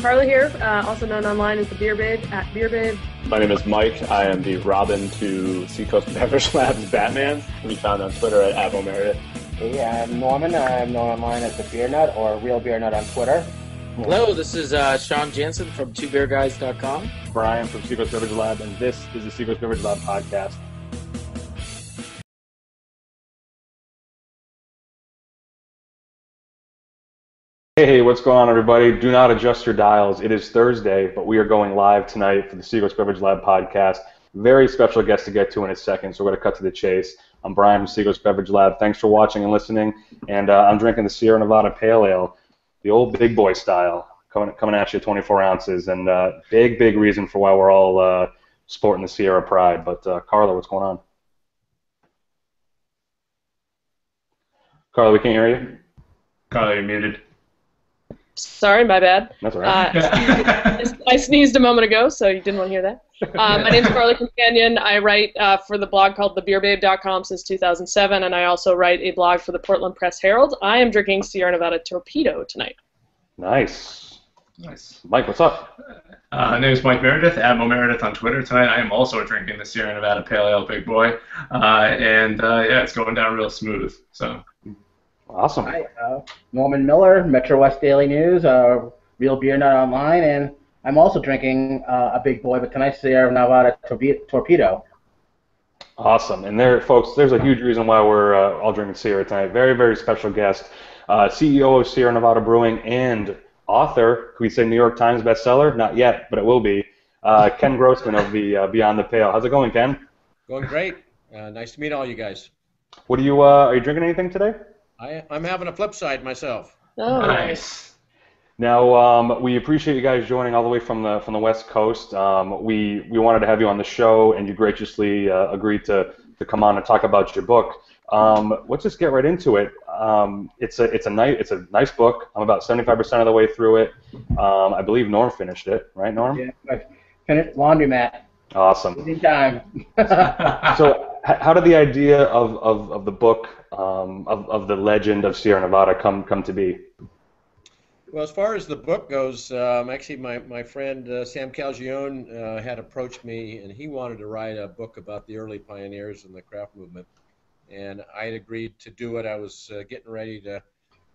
Carla here, also known online as the Beer Babe, at Beer Babe. My name is Mike. I am the Robin to Seacoast Beverage Labs Batman. We can be found on Twitter at @Meredith. Hey, I'm Norman. I'm known online as the Beer Nut or Real Beer Nut on Twitter. Hello, this is Sean Jansen from TwoBeerGuys.com. Brian from Seacoast Beverage Lab, and this is the Seacoast Beverage Lab podcast. Hey, what's going on, everybody? Do not adjust your dials. It is Thursday, but we are going live tonight for the Seacoast Beverage Lab podcast. Very special guest to get to in a second, so we're going to cut to the chase. I'm Brian from Seacoast Beverage Lab. Thanks for watching and listening. And I'm drinking the Sierra Nevada Pale Ale, the old big boy style, coming at you 24 ounces. And big reason for why we're all sporting the Sierra Pride. But Carla, what's going on? Carla, we can't hear you. Carla, you're muted. Sorry, my bad. That's all right. I sneezed a moment ago, so you didn't want to hear that. My name's Carla Companion. I write for the blog called thebeerbabe.com since 2007, and I also write a blog for the Portland Press Herald. I am drinking Sierra Nevada Torpedo tonight. Nice. Mike, what's up? My name is Mike Meredith, @Meredith on Twitter. Tonight I am also drinking the Sierra Nevada Pale Ale Big Boy, yeah, it's going down real smooth. So. Awesome. Hi, Norman Miller, Metro West Daily News, Real Beer Nut Online, and I'm also drinking a Big Boy, but tonight's Sierra Nevada Torpedo. Awesome. And there, folks, there's a huge reason why we're all drinking Sierra tonight. Very special guest, CEO of Sierra Nevada Brewing and author, could we say New York Times bestseller? Not yet, but it will be. Ken Grossman of the Beyond the Pale. How's it going, Ken? Going great. Nice to meet all you guys. What are you drinking anything today? I'm having a Flipside myself. Oh. Nice. Now, we appreciate you guys joining all the way from the West Coast. We wanted to have you on the show, and you graciously agreed to come on and talk about your book. Let's just get right into it. It's a nice book. I'm about 75% of the way through it. I believe Norm finished it, right, Norm? Yeah, I finished Laundromat. Awesome. In time. So, how did the idea of the book, of the legend of Sierra Nevada come to be? Well, as far as the book goes, actually my friend Sam Calgione had approached me, and he wanted to write a book about the early pioneers in the craft movement. And I had agreed to do it. I was getting ready to,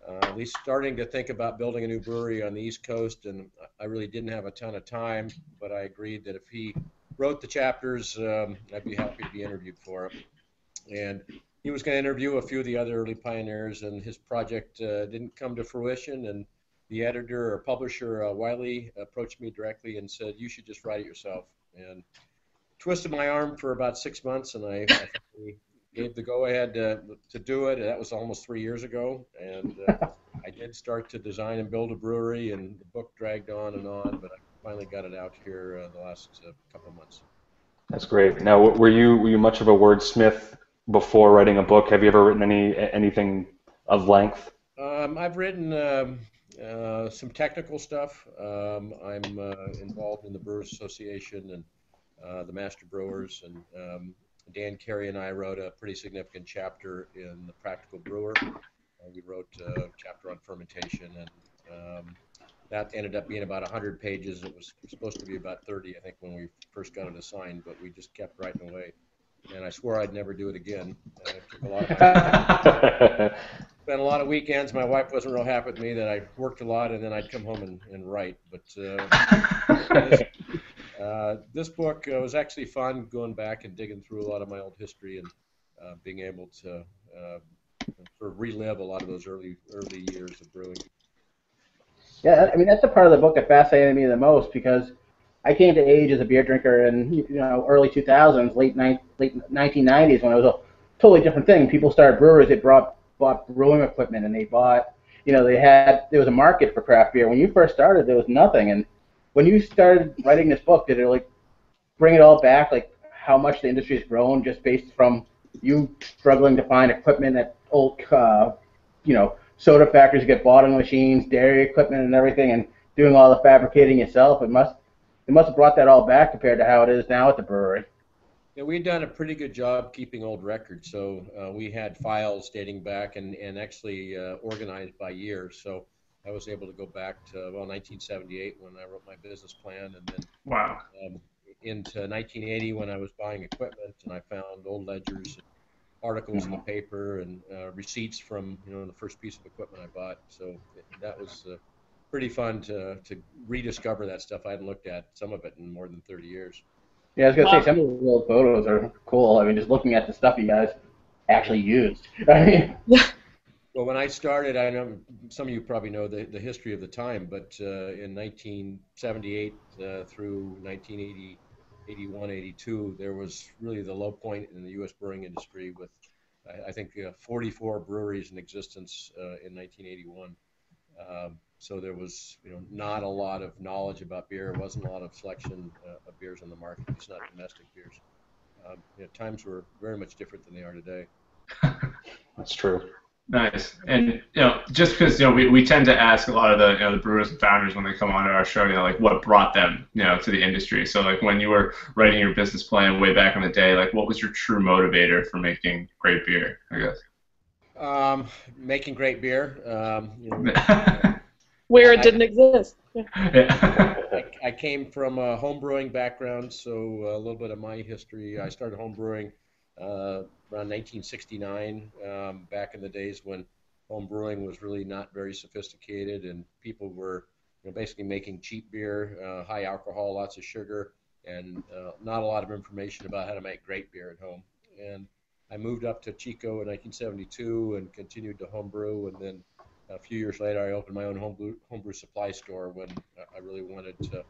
at least starting to think about building a new brewery on the East Coast, and I really didn't have a ton of time, but I agreed that if he wrote the chapters, I'd be happy to be interviewed for it. And he was going to interview a few of the other early pioneers, and his project didn't come to fruition. And the editor or publisher, Wiley, approached me directly and said, "You should just write it yourself." And twisted my arm for about 6 months, and I finally gave the go-ahead to do it. That was almost 3 years ago. And I did start to design and build a brewery, and the book dragged on, but I finally got it out here the last couple of months. That's great. Now, were you much of a wordsmith before writing a book? Have you ever written anything of length? I've written some technical stuff. I'm involved in the Brewers Association and the Master Brewers, and Dan Carey and I wrote a pretty significant chapter in the Practical Brewer. We wrote a chapter on fermentation, and that ended up being about 100 pages. It was supposed to be about 30, I think, when we first got it assigned, but we just kept writing away. And I swore I'd never do it again. It took a lot of spent a lot of weekends. My wife wasn't real happy with me that I worked a lot, and then I'd come home and write. But this book was actually fun, going back and digging through a lot of my old history and being able to sort of relive a lot of those early years of brewing. Yeah, I mean, that's the part of the book that fascinated me the most, because I came to age as a beer drinker in early 2000s, late 1990s, when it was a totally different thing. People started breweries, they bought brewing equipment, and they bought, there was a market for craft beer. When you first started, there was nothing. And when you started writing this book, did it bring it all back, how much the industry has grown just based from you struggling to find equipment at old, soda factories, get bottling machines, dairy equipment, and everything, and doing all the fabricating yourself? It must have brought that all back compared to how it is now at the brewery. Yeah, we'd done a pretty good job keeping old records. So we had files dating back and actually organized by year. So I was able to go back to 1978 when I wrote my business plan, and then Wow. into 1980 when I was buying equipment, and I found old ledgers, articles in the paper, and receipts from the first piece of equipment I bought. So that was pretty fun to rediscover that stuff. I hadn't looked at some of it in more than 30 years. Yeah, I was gonna say some of the old photos are cool. I mean, just looking at the stuff you guys actually used. I mean, Well, when I started, I know some of you probably know the history of the time, but in 1978 through 1980, 81, 82, there was really the low point in the U.S. brewing industry with, I think, 44 breweries in existence in 1981. So there was, not a lot of knowledge about beer. There wasn't a lot of selection of beers on the market, at least not domestic beers. Times were very much different than they are today. That's true. Nice. And just because we tend to ask a lot of the brewers and founders when they come onto our show, like what brought them to the industry. So like when you were writing your business plan way back in the day, like what was your true motivator for making great beer, I guess? Making great beer. Where it didn't exist. Yeah. I came from a home brewing background, so a little bit of my history. I started home brewing around 1969, back in the days when home brewing was really not very sophisticated, and people were basically making cheap beer, high alcohol, lots of sugar, and not a lot of information about how to make great beer at home. And I moved up to Chico in 1972 and continued to home brew, and then a few years later, I opened my own homebrew supply store when I really wanted to,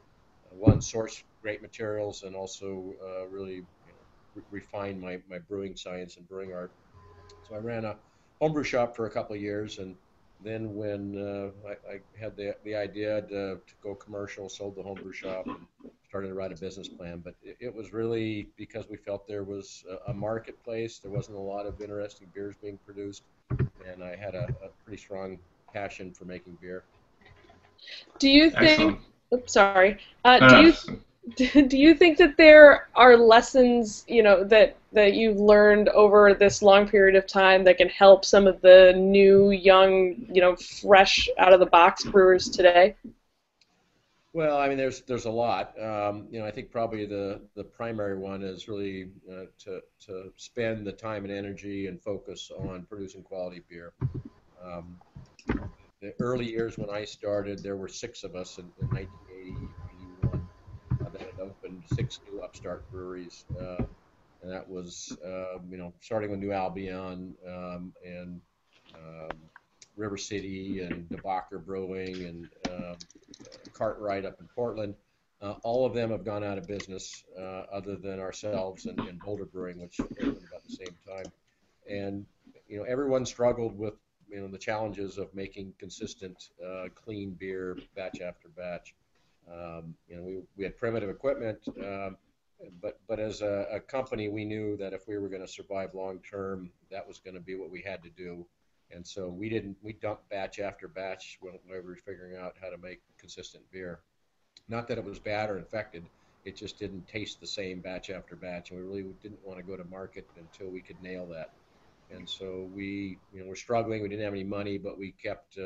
one, source great materials, and also really refine my brewing science and brewing art. So I ran a homebrew shop for a couple of years, and then when I had the idea to go commercial, sold the homebrew shop, and started to write a business plan. But it was really because we felt there was a marketplace. There wasn't a lot of interesting beers being produced, and I had a pretty strong passion for making beer. Do you think? Excellent. Oops, sorry. No, Do you think that there are lessons, that you've learned over this long period of time that can help some of the new, young, fresh out of the box brewers today? Well, I mean, there's a lot. I think probably the primary one is really to spend the time and energy and focus on producing quality beer. Um, the early years when I started, there were 6 of us in 1980, 81 that had opened 6 new upstart breweries, and that was starting with New Albion, and um, River City and DeBacher Brewing and Cartwright up in Portland. All of them have gone out of business, other than ourselves and Boulder Brewing, which opened about the same time. And everyone struggled with the challenges of making consistent, clean beer batch after batch. We had primitive equipment, but as a company, we knew that if we were going to survive long term, that was going to be what we had to do. And so we dumped batch after batch when we were figuring out how to make consistent beer. Not that it was bad or infected, it just didn't taste the same batch after batch, and we really didn't want to go to market until we could nail that. And so we were struggling. We didn't have any money, but we kept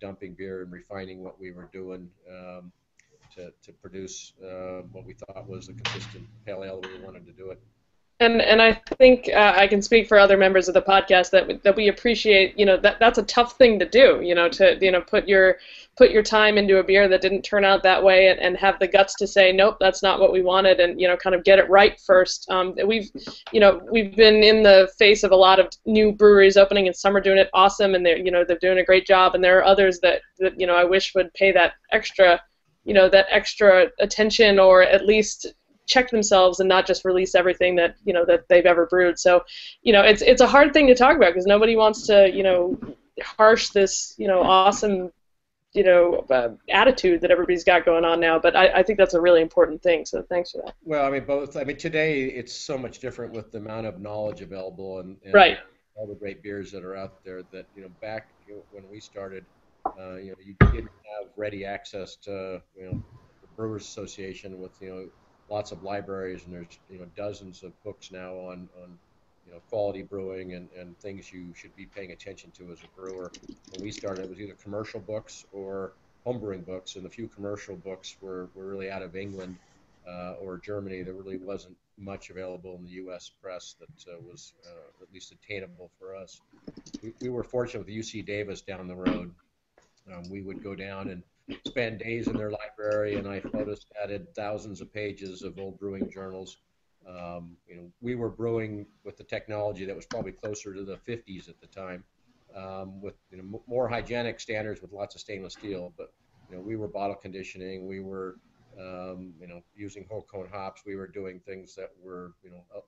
dumping beer and refining what we were doing, to produce what we thought was a consistent pale ale that we wanted to do it. And I think I can speak for other members of the podcast that we appreciate, that's a tough thing to do, to put your time into a beer that didn't turn out that way, and have the guts to say, nope, that's not what we wanted, and kind of get it right first. We've been in the face of a lot of new breweries opening, and some are doing it awesome, and they're doing a great job, and there are others that I wish would pay that extra attention, or at least check themselves and not just release everything that that they've ever brewed. So it's a hard thing to talk about because nobody wants to harsh this awesome attitude that everybody's got going on now, but I think that's a really important thing, so thanks for that. Well, I mean, both. I mean, today it's so much different with the amount of knowledge available, and Right. all the great beers that are out there that back when we started, you didn't have ready access to the Brewers Association with lots of libraries, and there's dozens of books now on quality brewing and things you should be paying attention to as a brewer. When we started, it was either commercial books or homebrewing books, and the few commercial books were really out of England or Germany. There really wasn't much available in the U.S. press that was at least attainable for us. We were fortunate with UC Davis down the road. We would go down and spend days in their library, and I photostatted thousands of pages of old brewing journals. We were brewing with the technology that was probably closer to the 50s at the time, with more hygienic standards with lots of stainless steel. But we were bottle conditioning. We were using whole cone hops. We were doing things that were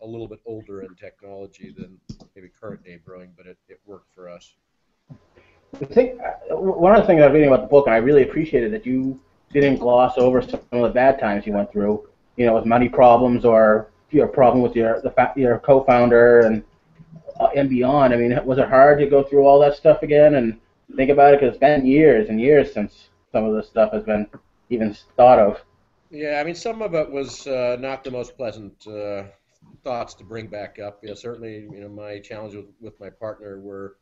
a little bit older in technology than maybe current day brewing, but it worked for us. I think one of the things I was reading about the book, and I really appreciated that you didn't gloss over some of the bad times you went through, with money problems or your problem with your co-founder and beyond. I mean, was it hard to go through all that stuff again and think about it? Because it's been years and years since some of this stuff has been even thought of. Yeah, I mean, some of it was not the most pleasant thoughts to bring back up. Certainly, my challenges with my partner were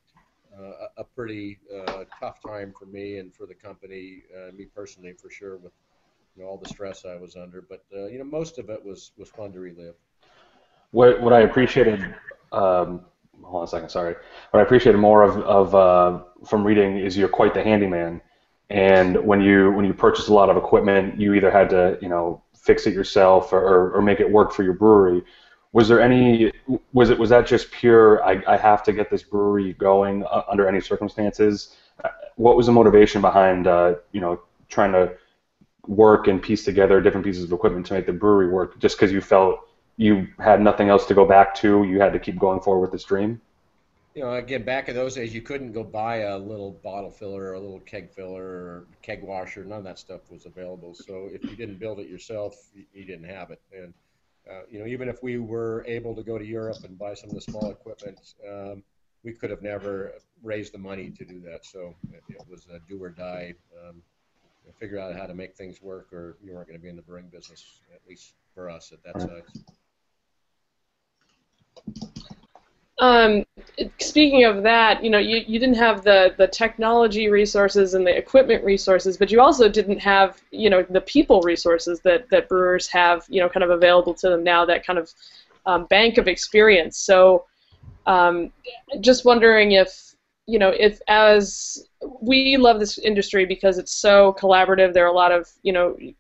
a pretty tough time for me and for the company, me personally for sure, with all the stress I was under. But most of it was fun to relive. What I appreciated, hold on a second, sorry. What I appreciated more of from reading is you're quite the handyman, and when you purchase a lot of equipment, you either had to fix it yourself or make it work for your brewery. Was that just pure, I have to get this brewery going under any circumstances? What was the motivation behind trying to work and piece together different pieces of equipment to make the brewery work, just because you felt you had nothing else to go back to, you had to keep going forward with this dream? Again, back in those days, you couldn't go buy a little bottle filler or a little keg filler or keg washer. None of that stuff was available. So if you didn't build it yourself, you didn't have it. And even if we were able to go to Europe and buy some of the small equipment, we could have never raised the money to do that. So it was a do or die. Figure out how to make things work, or you weren't going to be in the brewing business, at least for us at that size. Speaking of that, you didn't have the technology resources and the equipment resources, but you also didn't have, the people resources that brewers have, kind of available to them now, that kind of bank of experience. So just wondering if as we love this industry because it's so collaborative, there are a lot of,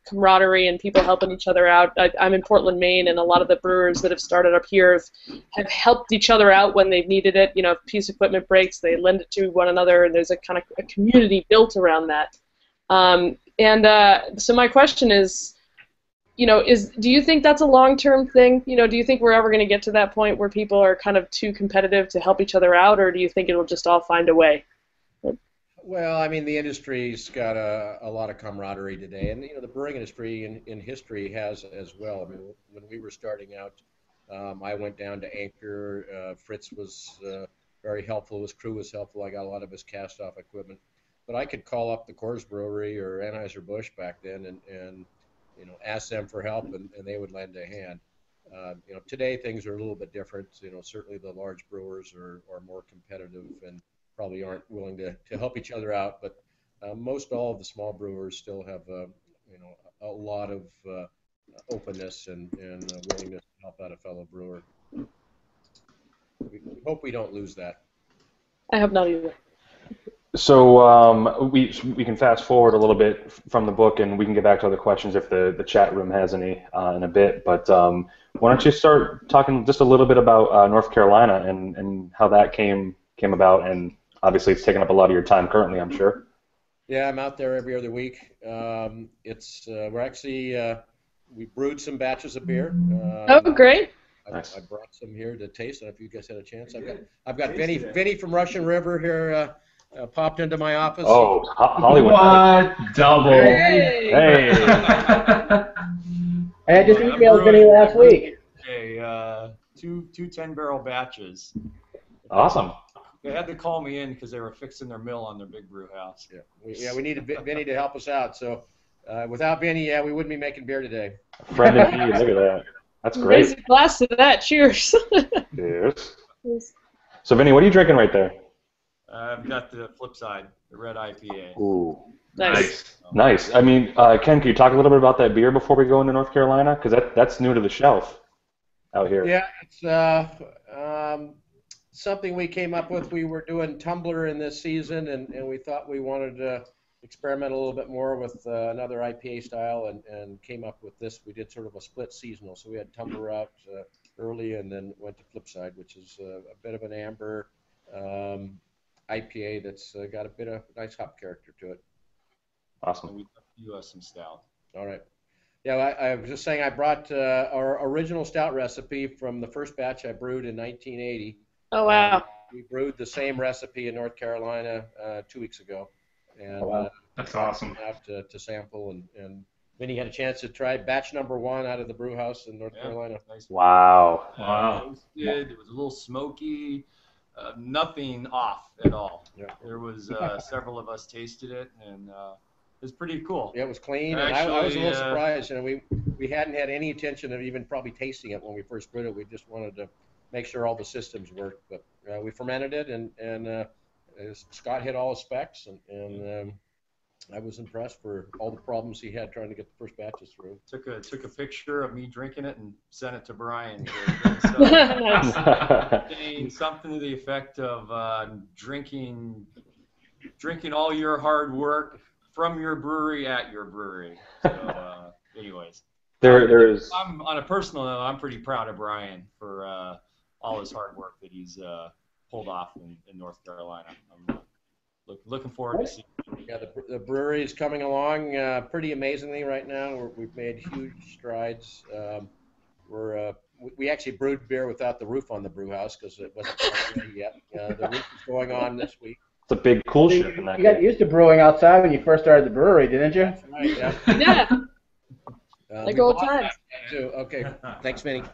camaraderie and people helping each other out. I'm in Portland, Maine, and a lot of the brewers that have started up here have helped each other out when they've needed it. If a piece of equipment breaks, they lend it to one another, and there's a kind of a community built around that. So my question is, do you think that's a long-term thing? Do you think we're ever going to get to that point where people are kind of too competitive to help each other out, or do you think it'll just all find a way? Well, I mean, the industry's got a lot of camaraderie today, and the brewing industry in history has as well. I mean, when we were starting out, I went down to Anchor. Fritz was very helpful. His crew was helpful. I got a lot of his cast-off equipment, but I could call up the Coors Brewery or Anheuser-Busch back then and ask them for help, and they would lend a hand. Today things are a little bit different. Certainly the large brewers are more competitive and probably aren't willing to help each other out, but most all of the small brewers still have a lot of openness and willingness to help out a fellow brewer. We hope we don't lose that. I hope not either. So we can fast forward a little bit from the book, and we can get back to other questions if the chat room has any in a bit. But why don't you start talking just a little bit about North Carolina and how that came about, and obviously it's taken up a lot of your time currently, I'm sure. Yeah, I'm out there every other week. We're actually we brewed some batches of beer. Oh, great! Nice. I brought some here to taste. I don't know if you guys had a chance. I've got Vinny from Russian River here. Popped into my office. Oh, Hollywood. What? Double. Hey! I just emailed Vinny last week. Two 10-barrel batches. Awesome. They had to call me in because they were fixing their mill on their big brew house. We needed Vinny to help us out. So without Vinny, we wouldn't be making beer today. Friend indeed. Look at that. That's great. Raise a glass to that. Cheers. Cheers. So, Vinny, what are you drinking right there? I've got the Flipside, the red IPA. Ooh, Nice. nice. I mean, Ken, can you talk a little bit about that beer before we go into North Carolina? Because that's new to the shelf out here. Yeah, it's something we came up with. We were doing Tumbler in this season, and we thought we wanted to experiment a little bit more with another IPA style, and came up with this. We did sort of a split seasonal, so we had Tumbler out early, and then went to Flipside, which is a bit of an amber IPA that's got a bit of nice hop character to it. Awesome. And we left you some stout. All right. Yeah, I was just saying I brought our original stout recipe from the first batch I brewed in 1980. Oh, wow. We brewed the same recipe in North Carolina 2 weeks ago, and That's awesome. out to sample, and Vinny had a chance to try batch number 1 out of the brew house in North Carolina. Nice. Wow. Roasted. It was a little smoky. Nothing off at all. Yeah. There was several of us tasted it, and it was pretty cool. Yeah, it was clean, and I was a little surprised. We hadn't had any intention of even probably tasting it when we first brewed it. We just wanted to make sure all the systems worked. But we fermented it, and Scott hit all his specs, and I was impressed for all the problems he had trying to get the first batches through. Took a picture of me drinking it and sent it to Brian. Saying something to the effect of drinking all your hard work from your brewery at your brewery. So, anyways, I'm on a personal note. I'm pretty proud of Brian for all his hard work that he's pulled off in North Carolina. I'm looking forward to seeing. Yeah, the brewery is coming along pretty amazingly right now. We've made huge strides. We actually brewed beer without the roof on the brew house because it wasn't quite ready yet. The roof is going on this week. It's a big cool ship in that You got used to brewing outside when you first started the brewery, didn't you? That's right, yeah. Yeah. Like old times. Okay, thanks, Vinny.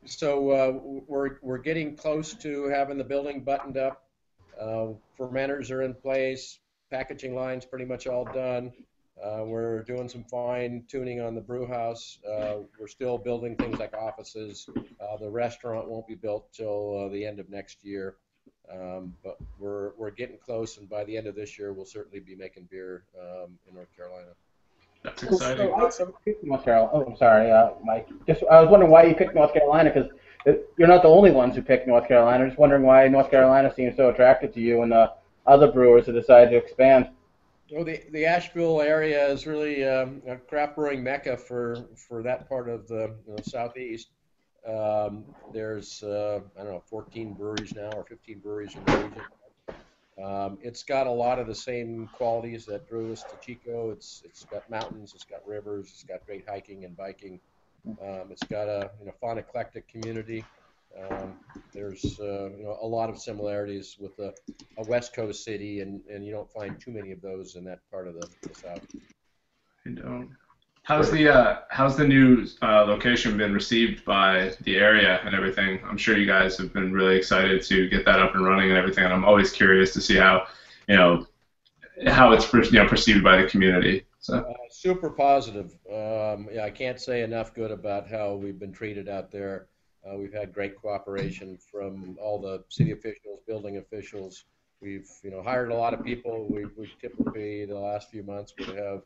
So we're getting close to having the building buttoned up. Fermenters are in place. Packaging line's pretty much all done. We're doing some fine tuning on the brew house. We're still building things like offices. The restaurant won't be built till the end of next year. But we're getting close, and by the end of this year, we'll certainly be making beer in North Carolina. That's exciting. North Carolina. Oh, I'm sorry, Mike. I was wondering why you picked North Carolina, because you're not the only ones who picked North Carolina. I'm just wondering why North Carolina seems so attractive to you and other brewers who decided to expand. Well, the Asheville area is really a craft brewing mecca for that part of the southeast. There's I don't know, 14 breweries now, or 15 breweries in the region. It's got a lot of the same qualities that drew us to Chico. It's got mountains, it's got rivers, it's got great hiking and biking. It's got a fun, eclectic community. There's a lot of similarities with a West Coast city, and you don't find too many of those in that part of the South. You don't. How's the new location been received by the area and everything? I'm sure you guys have been really excited to get that up and running and everything, and I'm always curious to see how it's perceived by the community. So. Super positive. Yeah, I can't say enough good about how we've been treated out there. We've had great cooperation from all the city officials, building officials. We've hired a lot of people. We typically the last few months would have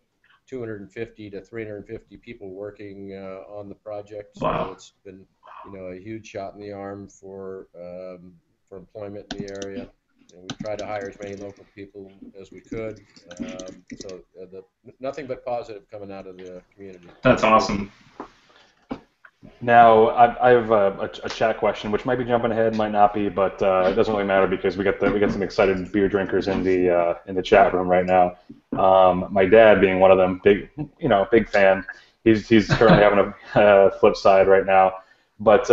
250 to 350 people working on the project. So wow. It's been a huge shot in the arm for employment in the area. And we tried to hire as many local people as we could. So nothing but positive coming out of the community. That's awesome. Now, I have a chat question, which might be jumping ahead, might not be, but it doesn't really matter because we got some excited beer drinkers in the chat room right now. My dad being one of them, big fan. He's currently having a Flipside right now, but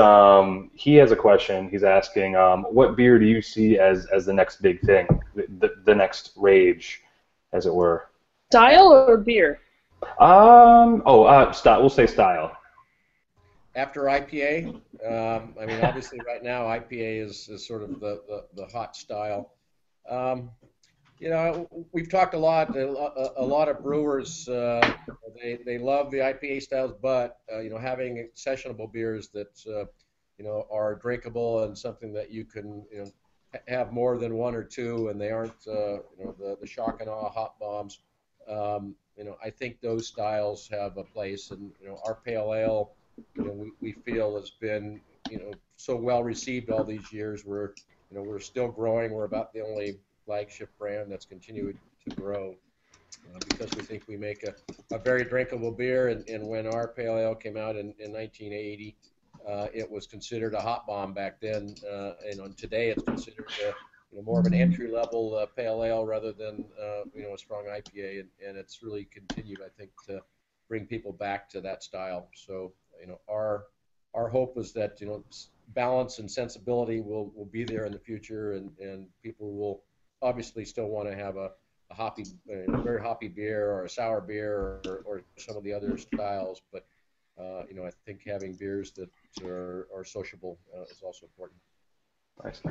he has a question. He's asking, what beer do you see as the next big thing, the next rage, as it were? Style or beer? Style. We'll say style. After IPA, obviously right now IPA is sort of the hot style. We've talked a lot. A lot of brewers they love the IPA styles, but having sessionable beers that are drinkable and something that you can have more than one or two, and they aren't the shock and awe hop bombs. I think those styles have a place, and our pale ale, we feel has been so well received all these years. We're still growing. We're about the only flagship brand that's continued to grow because we think we make a very drinkable beer. And when our pale ale came out in 1980, it was considered a hot bomb back then. And today it's considered more of an entry-level pale ale rather than a strong IPA. And it's really continued, I think, to bring people back to that style. So our hope is that balance and sensibility will be there in the future, and people will obviously still want to have a hoppy, very hoppy beer or a sour beer or some of the other styles. But I think having beers that are sociable is also important. Nice.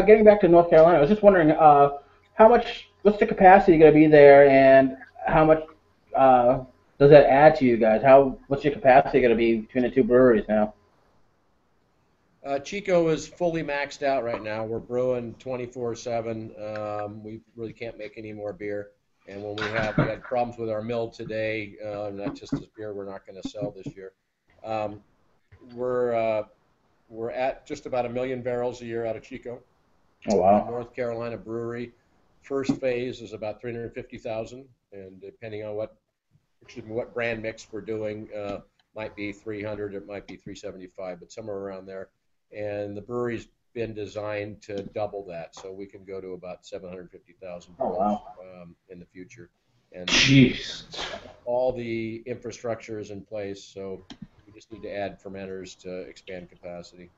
Getting back to North Carolina, I was just wondering what's the capacity going to be there, and how much does that add to you guys? What's your capacity going to be between the two breweries now? Chico is fully maxed out right now. We're brewing 24/7. We really can't make any more beer. And when we had problems with our mill today, not just this beer we're not going to sell this year. We're at just about 1 million barrels a year out of Chico. Oh, wow. North Carolina brewery. First phase is about 350,000, and depending on what brand mix we're doing, might be 300, it might be 375, but somewhere around there. And the brewery's been designed to double that, so we can go to about 750,000 barrels in the future. And Jeez. all the infrastructure is in place, so we just need to add fermenters to expand capacity.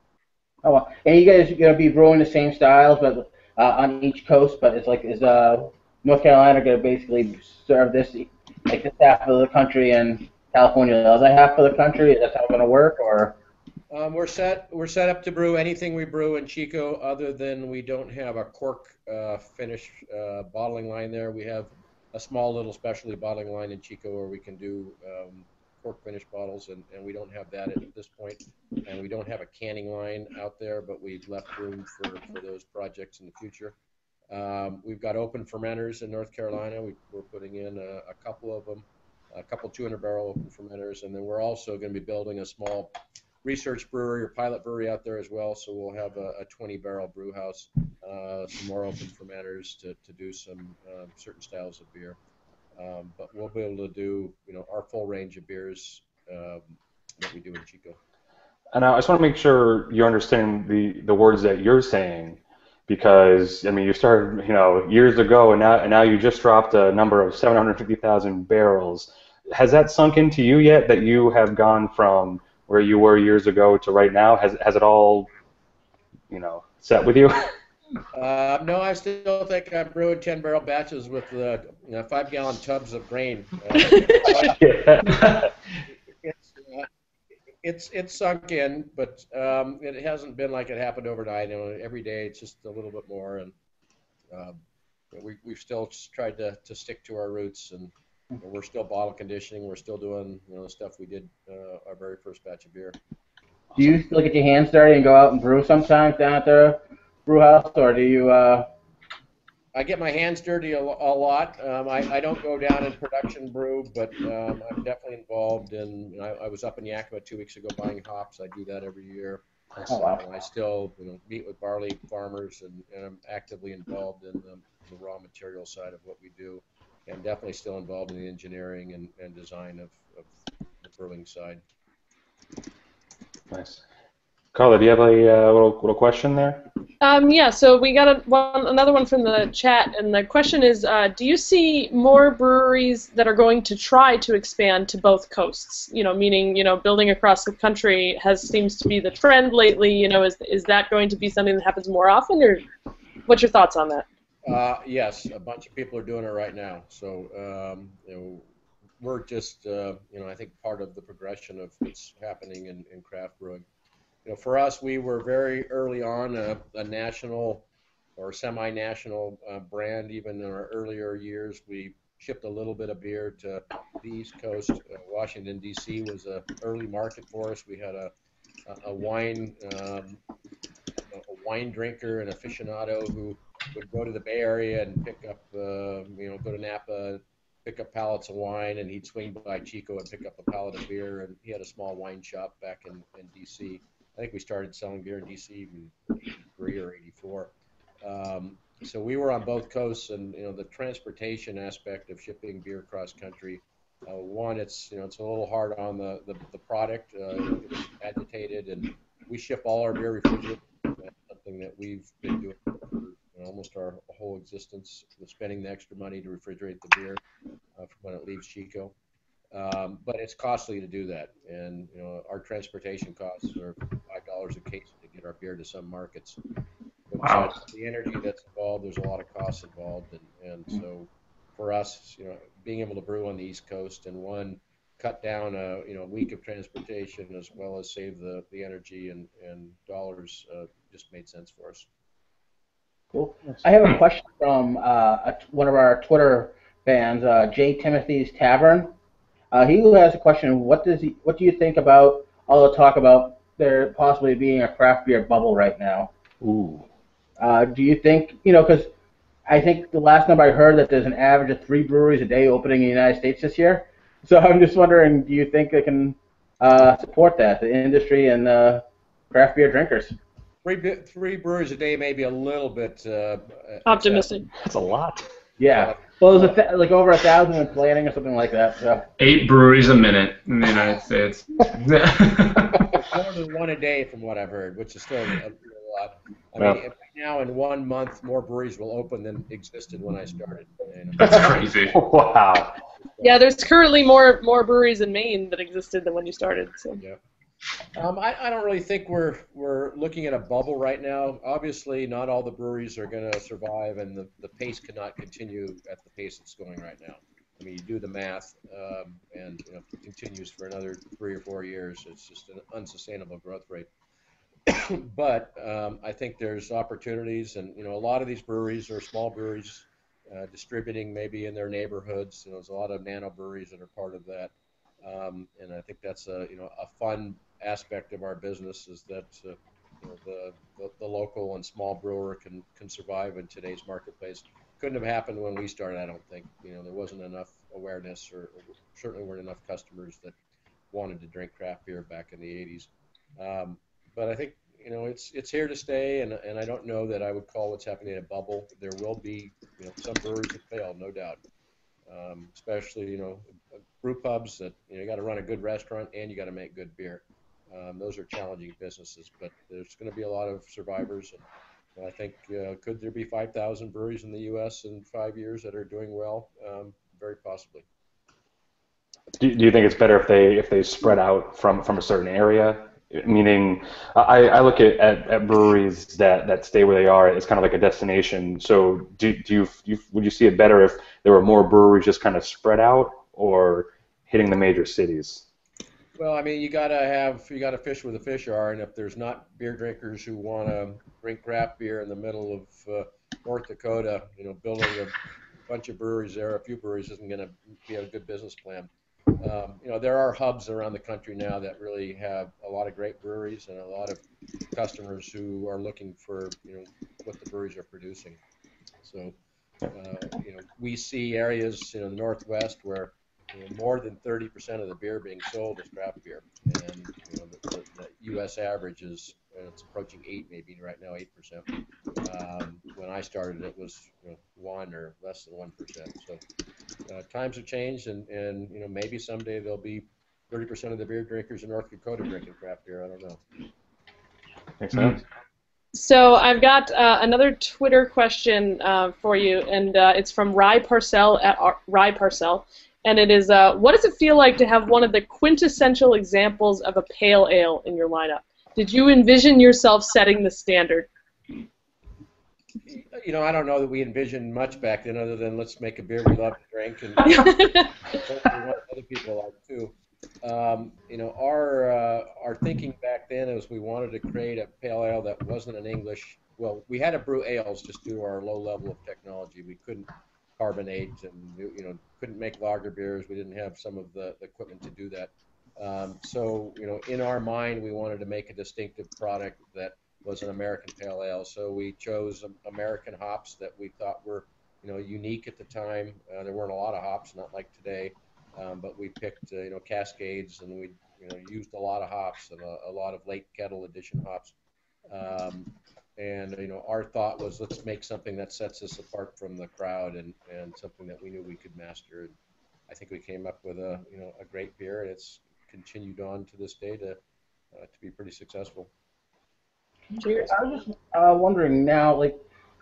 Oh, wow. And you guys are going to be brewing the same styles, but on each coast. But is North Carolina going to basically serve this half of the country, and California the other half of the country? Is that how it's going to work, or? We're set up to brew anything we brew in Chico, other than we don't have a cork finish bottling line there. We have a small little specialty bottling line in Chico where we can do cork finish bottles, and we don't have that at this point. And we don't have a canning line out there, but we've left room for those projects in the future. We've got open fermenters in North Carolina. We're putting in a couple of them, a couple 200-barrel open fermenters, and then we're also going to be building a small research brewery or pilot brewery out there as well. So we'll have a 20-barrel brew house, some more open fermenters to do some certain styles of beer. But we'll be able to do our full range of beers that we do in Chico. And I just want to make sure you understand the words that you're saying, because you started years ago, and now you just dropped a number of 750,000 barrels. Has that sunk into you yet, that you have gone from where you were years ago to right now? Has it all set with you? No, I still think I'm brewing 10-barrel batches with 5-gallon tubs of grain. It's sunk in, but it hasn't been like it happened overnight. Every day it's just a little bit more, and we've still tried to stick to our roots, and we're still bottle conditioning. We're still doing the stuff we did our very first batch of beer. Do you still get your hands dirty and go out and brew sometimes down at the brew house, or do you? I get my hands dirty a lot. I don't go down in production brew, but I'm definitely involved in. I was up in Yakima 2 weeks ago buying hops. I do that every year. Oh, wow. I still meet with barley farmers, and I'm actively involved in the raw material side of what we do. I'm definitely still involved in the engineering and design of the brewing side. Nice. Carla, do you have a little question there? Yeah, so we got another one from the chat, and the question is, do you see more breweries that are going to try to expand to both coasts? Meaning, building across the country seems to be the trend lately. Is that going to be something that happens more often, or what's your thoughts on that? Yes, a bunch of people are doing it right now. So, we're just, I think part of the progression of what's happening in craft brewing. For us, we were very early on a national or semi-national brand. Even in our earlier years, we shipped a little bit of beer to the East Coast. Washington, D.C. was an early market for us. We had a a wine drinker and aficionado who would go to the Bay Area and pick up, go to Napa, pick up pallets of wine, and he'd swing by Chico and pick up a pallet of beer. And he had a small wine shop back in D.C. I think we started selling beer in D.C. in '83 or '84. So we were on both coasts, and the transportation aspect of shipping beer cross country. One, it's it's a little hard on the product. It's agitated, and we ship all our beer refrigerated. That's something that we've been doing for almost our whole existence, spending the extra money to refrigerate the beer from when it leaves Chico. But it's costly to do that, and our transportation costs are $5 a case to get our beer to some markets. But Wow. the energy that's involved, there's a lot of costs involved, and so for us, being able to brew on the East Coast and cut down a week of transportation as well as save the energy and dollars just made sense for us. Cool. I have a question from one of our Twitter fans, J. Timothy's Tavern. He has a question. What do you think about all the talk about there possibly being a craft beer bubble right now? Ooh. Do you think, because I think the last number I heard that there's an average of 3 breweries a day opening in the United States this year. So I'm just wondering, do you think they can support that, the industry and craft beer drinkers? Three breweries a day may be a little bit Optimistic. That's a lot. Yeah. Well, it was like over 1,000 in planning or something like that. So. 8 breweries a minute in the United States. More than one a day, from what I've heard, which is still a lot. I mean, now in 1 month, more breweries will open than existed when I started. That's crazy. Wow. Yeah, there's currently more breweries in Maine that existed than when you started. So. Yeah. I don't really think we're looking at a bubble right now. Obviously, not all the breweries are going to survive, and the pace cannot continue at the pace it's going right now. I mean, you do the math, and if it continues for another 3 or 4 years, it's just an unsustainable growth rate. But I think there's opportunities, and a lot of these breweries are small breweries distributing maybe in their neighborhoods. There's a lot of nano breweries that are part of that, and I think that's a fun aspect of our business, is that the local and small brewer can survive in today's marketplace. Couldn't have happened when we started, I don't think. There wasn't enough awareness, or certainly weren't enough customers that wanted to drink craft beer back in the 80s. But I think it's here to stay, and I don't know that I would call what's happening a bubble. There will be some breweries that fail, no doubt. Especially brew pubs that you got to run a good restaurant and you got to make good beer. Those are challenging businesses, but there's going to be a lot of survivors. And I think could there be 5,000 breweries in the U.S. in 5 years that are doing well? Very possibly. Do you think it's better if they spread out from a certain area? Meaning, I look at breweries that stay where they are. It's kind of like a destination. So would you see it better if there were more breweries just kind of spread out, or hitting the major cities? Well, I mean, you gotta fish where the fish are, and if there's not beer drinkers who want to drink craft beer in the middle of North Dakota, building a bunch of breweries there, a few breweries, isn't going to be a good business plan. There are hubs around the country now that really have a lot of great breweries and a lot of customers who are looking for what the breweries are producing. So we see areas in the Northwest where more than 30% of the beer being sold is craft beer, and the U.S. average is it's approaching 8, maybe right now 8%. When I started, it was 1 or less than 1%. So times have changed, and maybe someday there'll be 30% of the beer drinkers in North Dakota drinking craft beer. I don't know. Makes sense. So I've got another Twitter question for you, and it's from Rye Parcell at Rye Parcell, and it is, what does it feel like to have one of the quintessential examples of a pale ale in your lineup? Did you envision yourself setting the standard? I don't know that we envisioned much back then, other than let's make a beer we love to drink and what other people like too. Our thinking back then is we wanted to create a pale ale that wasn't an English. Well, we had to brew ales just due to our low level of technology. We couldn't carbonate, and couldn't make lager beers. We didn't have some of the equipment to do that. So, in our mind, we wanted to make a distinctive product that was an American Pale Ale. So we chose American hops that we thought were, unique at the time. There weren't a lot of hops, not like today, but we picked, Cascades, and we, used a lot of hops and a lot of late kettle edition hops. And our thought was, let's make something that sets us apart from the crowd and something that we knew we could master. And I think we came up with a great beer, and it's continued on to this day to be pretty successful. Cheers. I was just wondering now, like,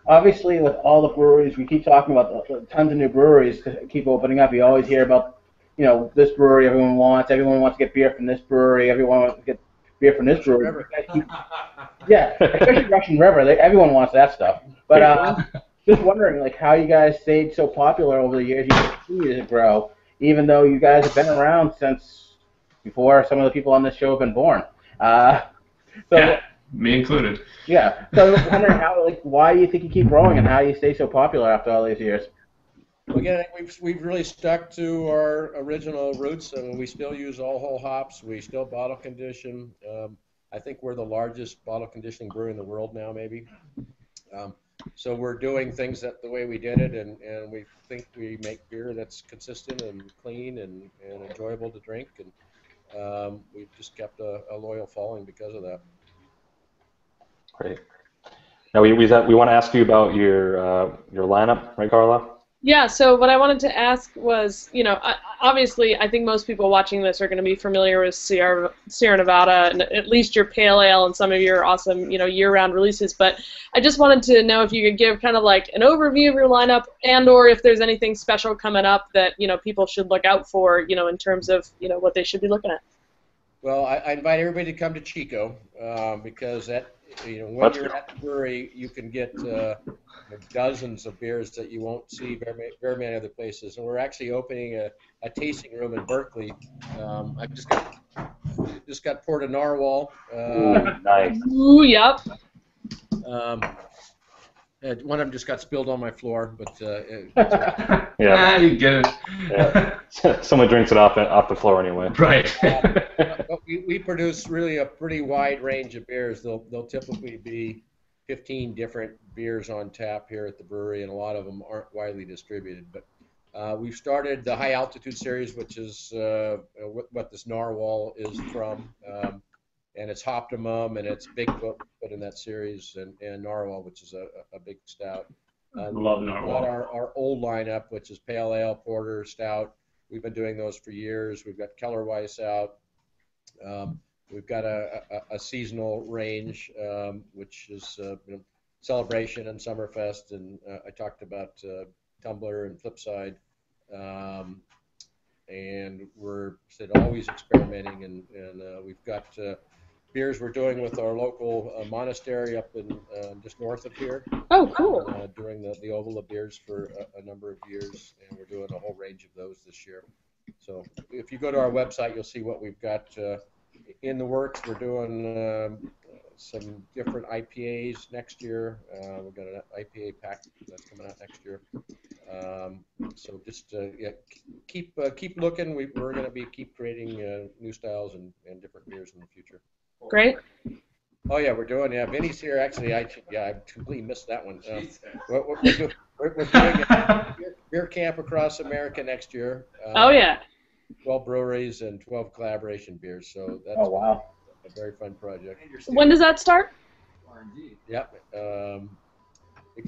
obviously with all the breweries, we keep talking about the tons of new breweries keep opening up. You always hear about, this brewery everyone wants to get beer from this brewery, everyone wants to get beer from this brewery. Yeah, especially Russian River, everyone wants that stuff. But just wondering, like, how you guys stayed so popular over the years. You continue to grow, even though you guys have been around since before some of the people on this show have been born. Yeah, me included. Yeah. So I'm wondering why do you think you keep growing, and how do you stay so popular after all these years? Well, again, we've really stuck to our original roots, and we still use all whole hops. We still bottle condition. I think we're the largest bottle conditioning brewery in the world now, maybe. So we're doing things the way we did it, and we think we make beer that's consistent and clean and enjoyable to drink, and we've just kept a loyal following because of that. Great. Now we want to ask you about your lineup, right, Carla? Yeah, so what I wanted to ask was, obviously I think most people watching this are going to be familiar with Sierra Nevada and at least your Pale Ale and some of your awesome, year-round releases, but I just wanted to know if you could give kind of like an overview of your lineup and or if there's anything special coming up that, people should look out for, in terms of, what they should be looking at. Well, I invite everybody to come to Chico because when you're at the brewery, you can get dozens of beers that you won't see very many other places. And we're actually opening a tasting room in Berkeley. I just got poured a narwhal. Nice. Ooh, yep. One of them just got spilled on my floor, but yeah, you get it. Yeah. Someone drinks it off the floor anyway. Right. But we produce really a pretty wide range of beers. They'll typically be 15 different beers on tap here at the brewery, and a lot of them aren't widely distributed. But we've started the High Altitude series, which is what this narwhal is from. And it's Optimum, and it's Bigfoot put in that series, and Narwhal, which is a big stout. Love Narwhal. We've got our old lineup, which is Pale Ale, Porter, Stout. We've been doing those for years. We've got Keller Weiss out. We've got a seasonal range, which is Celebration and Summerfest, and I talked about Tumbler and Flipside. And we're always experimenting, and we've got beers we're doing with our local monastery up in just north of here. Oh, cool. Doing the Oval of Beers for a number of years, and we're doing a whole range of those this year. So if you go to our website, you'll see what we've got in the works. We're doing some different IPAs next year. We've got an IPA pack that's coming out next year. So just keep looking. We're going to keep creating new styles and different beers in the future. Great. Oh yeah, we're doing. Yeah, Vinny's here. Actually, I completely missed that one. We're doing a beer camp across America next year. Oh yeah. 12 breweries and 12 collaboration beers. So that's wow. A very fun project. When does that start? Yep.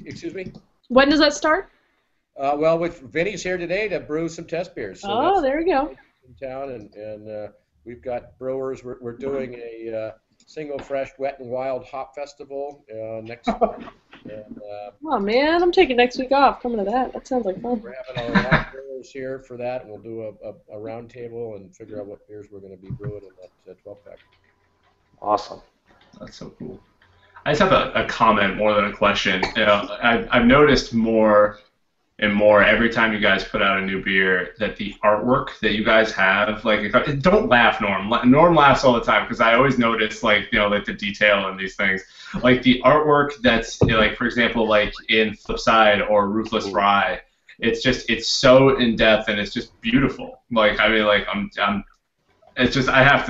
Excuse me? When does that start? Well, with Vinny's here today to brew some test beers. So there we go. In town, and we've got brewers. We're doing a single fresh wet and wild hop festival next week. And, oh man, I'm taking next week off. Coming to that. That sounds like fun. We're having a lot of brewers here for that, and we'll do a round table and figure out what beers we're going to be brewing in that 12-pack. Awesome. That's so cool. I just have a comment more than a question. I've noticed more and more every time you guys put out a new beer that the artwork that you guys have, don't laugh, Norm. Norm laughs all the time because I always notice like the detail in these things. Like the artwork that's for example, like in Flipside or Ruthless Rye, it's so in depth and it's just beautiful. I'm it's just I have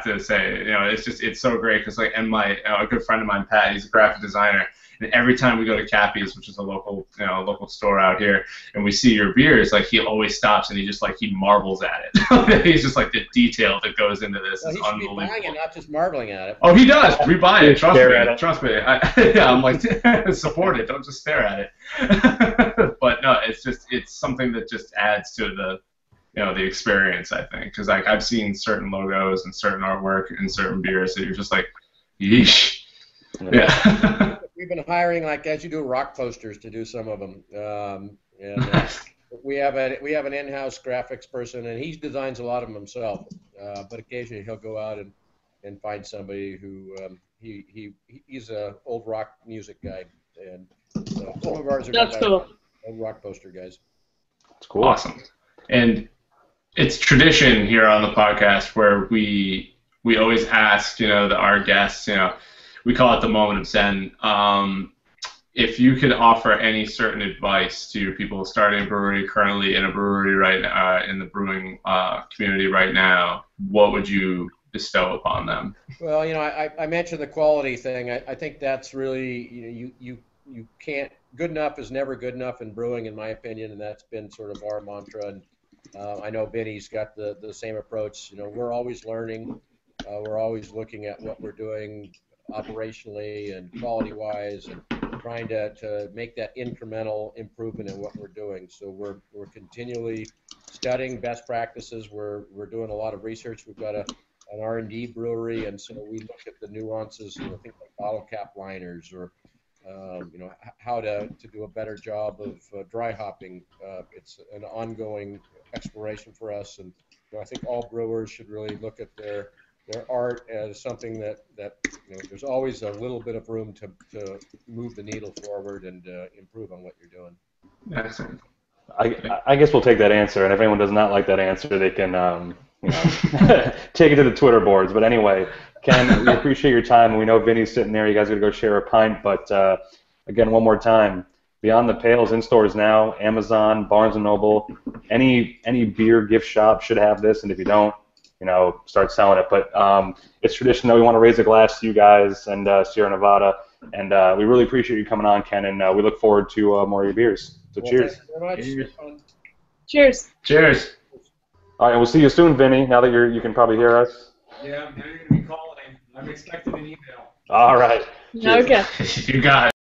to say, it's so great because like, and my a good friend of mine, Pat, he's a graphic designer, and every time we go to Cappy's, which is a local store out here, and we see your beers, like he always stops and he marvels at it. He's just like the detail that goes into this is unbelievable. He should be buying it, not just marveling at it. Oh, he does. We buy it. Trust me. I'm like, support it. Don't just stare at it. But no, it's something that just adds to the experience, I think, because like I've seen certain logos and certain artwork in certain beers that you're just like, yeesh. Yeah. We've been hiring, like as you do, rock posters to do some of them, we have an in-house graphics person, and he designs a lot of them himself. But occasionally he'll go out and find somebody who he's a old rock music guy, and some of ours are old rock poster guys. That's cool. Awesome. And it's tradition here on the podcast where we always ask, our guests, we call it the moment of Zen. If you could offer any certain advice to people starting a brewery, currently in a brewery right in the brewing community right now, what would you bestow upon them? Well, I mentioned the quality thing. I think that's really, you can't, good enough is never good enough in brewing, in my opinion, and that's been sort of our mantra. And I know Vinny's got the same approach. We're always learning. We're always looking at what we're doing operationally and quality-wise, and trying to make that incremental improvement in what we're doing. So we're continually studying best practices. We're doing a lot of research. We've got an R&D brewery, and so we look at the nuances, things like bottle cap liners, or how to do a better job of dry hopping. It's an ongoing exploration for us, and I think all brewers should really look at their art as something that there's always a little bit of room to move the needle forward and improve on what you're doing. Excellent. I guess we'll take that answer, and if anyone does not like that answer, they can take it to the Twitter boards. But anyway, Ken, we appreciate your time, and we know Vinny's sitting there. You guys are going to go share a pint, but again, one more time, Beyond the Pales in stores now, Amazon, Barnes & Noble, any beer gift shop should have this, and if you don't, start selling it. But it's tradition that we want to raise a glass to you guys and Sierra Nevada, and we really appreciate you coming on, Ken, and we look forward to more of your beers. So cheers. Thank you very much. Cheers. Cheers. Cheers. All right, we'll see you soon, Vinny, now that you can probably hear us. Yeah, now you're going to be calling. I'm expecting an email. All right. Okay. You got it.